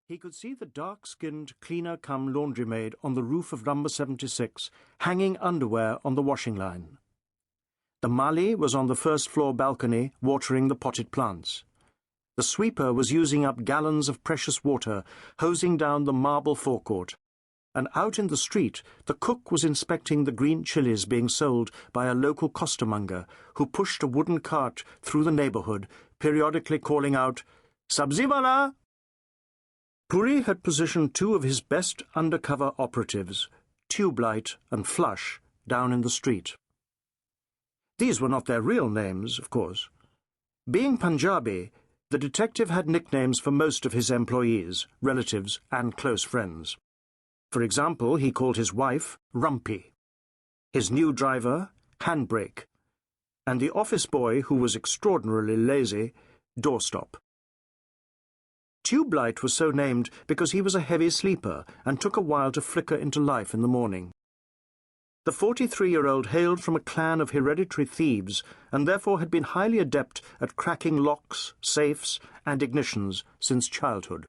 He could see the dark-skinned cleaner-cum-laundry-maid on the roof of number 76, hanging underwear on the washing line. The Mali was on the first-floor balcony, watering the potted plants. The sweeper was using up gallons of precious water, hosing down the marble forecourt. And out in the street, the cook was inspecting the green chilies being sold by a local costermonger, who pushed a wooden cart through the neighbourhood, periodically calling out, "Sabzi wala!" Puri had positioned two of his best undercover operatives, Tubelight and Flush, down in the street. These were not their real names, of course. Being Punjabi, the detective had nicknames for most of his employees, relatives, and close friends. For example, he called his wife Rumpy, his new driver Handbrake, and the office boy, who was extraordinarily lazy, Doorstop. Tubelight was so named because he was a heavy sleeper and took a while to flicker into life in the morning. The 43-year-old hailed from a clan of hereditary thieves and therefore had been highly adept at cracking locks, safes, and ignitions since childhood.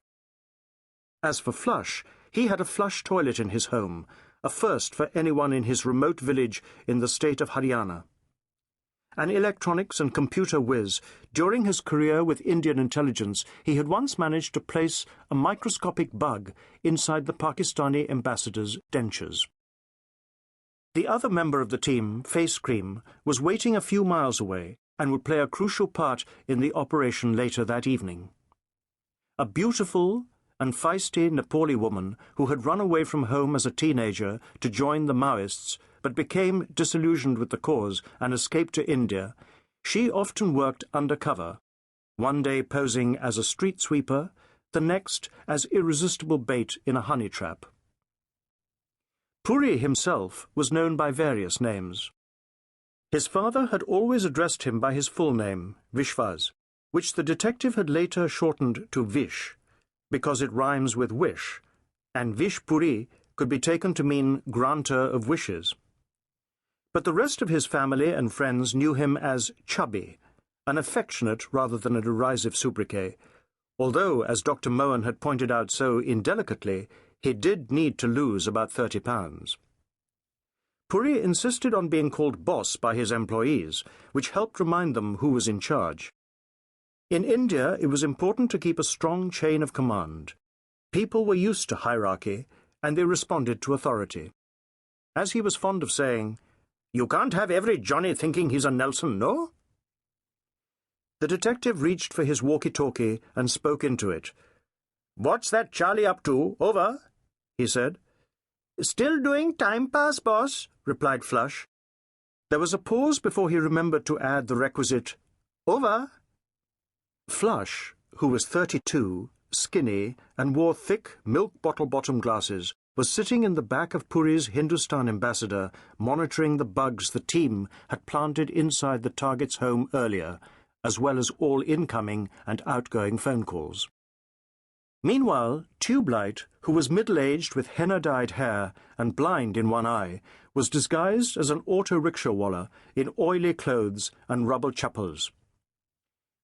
As for Flush, he had a flush toilet in his home, a first for anyone in his remote village in the state of Haryana. An electronics and computer whiz, during his career with Indian intelligence, he had once managed to place a microscopic bug inside the Pakistani ambassador's dentures. The other member of the team, Face Cream, was waiting a few miles away and would play a crucial part in the operation later that evening. A beautiful and feisty Nepali woman who had run away from home as a teenager to join the Maoists but became disillusioned with the cause and escaped to India, she often worked undercover, one day posing as a street sweeper, the next as irresistible bait in a honey trap. Puri himself was known by various names. His father had always addressed him by his full name, Vishwas, which the detective had later shortened to Vish, because it rhymes with wish, and Vish Puri could be taken to mean granter of wishes. But the rest of his family and friends knew him as Chubby, an affectionate rather than a derisive sobriquet, although, as Dr. Mohan had pointed out so indelicately, he did need to lose about 30 pounds. Puri insisted on being called boss by his employees, which helped remind them who was in charge. In India, it was important to keep a strong chain of command. People were used to hierarchy, and they responded to authority. As he was fond of saying, "You can't have every Johnny thinking he's a Nelson, no?" The detective reached for his walkie-talkie and spoke into it. "What's that Charlie up to? Over," he said. "Still doing time pass, boss," replied Flush. There was a pause before he remembered to add the requisite, "Over." Flush, who was 32, skinny, and wore thick milk-bottle-bottom glasses, was sitting in the back of Puri's Hindustan ambassador, monitoring the bugs the team had planted inside the target's home earlier, as well as all incoming and outgoing phone calls. Meanwhile, Tubelight, who was middle-aged with henna-dyed hair and blind in one eye, was disguised as an auto-rickshawala in oily clothes and rubber chappals.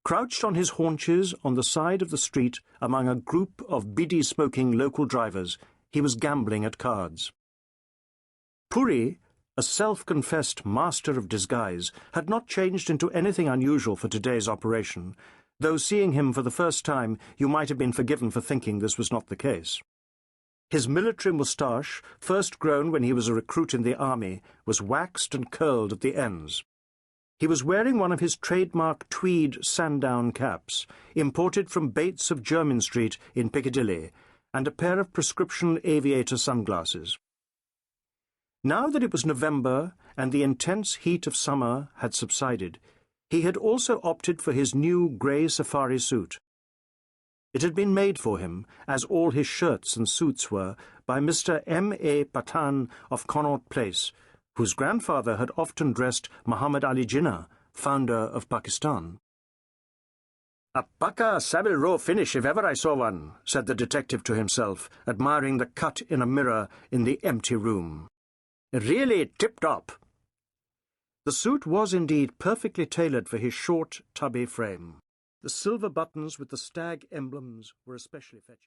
Crouched on his haunches on the side of the street among a group of bidi-smoking local drivers, he was gambling at cards. Puri, a self-confessed master of disguise, had not changed into anything unusual for today's operation, though seeing him for the first time you might have been forgiven for thinking this was not the case. His military moustache, first grown when he was a recruit in the army, was waxed and curled at the ends. He was wearing one of his trademark tweed Sandown caps, imported from Bates of Jermyn Street in Piccadilly, and a pair of prescription aviator sunglasses. Now that it was November and the intense heat of summer had subsided, he had also opted for his new grey safari suit. It had been made for him, as all his shirts and suits were, by Mr. M.A. Pathan of Connaught Place, whose grandfather had often dressed Muhammad Ali Jinnah, founder of Pakistan. "A pukka Savile Row finish if ever I saw one," said the detective to himself, admiring the cut in a mirror in the empty room. "Really tip-top." The suit was indeed perfectly tailored for his short, tubby frame. The silver buttons with the stag emblems were especially fetching.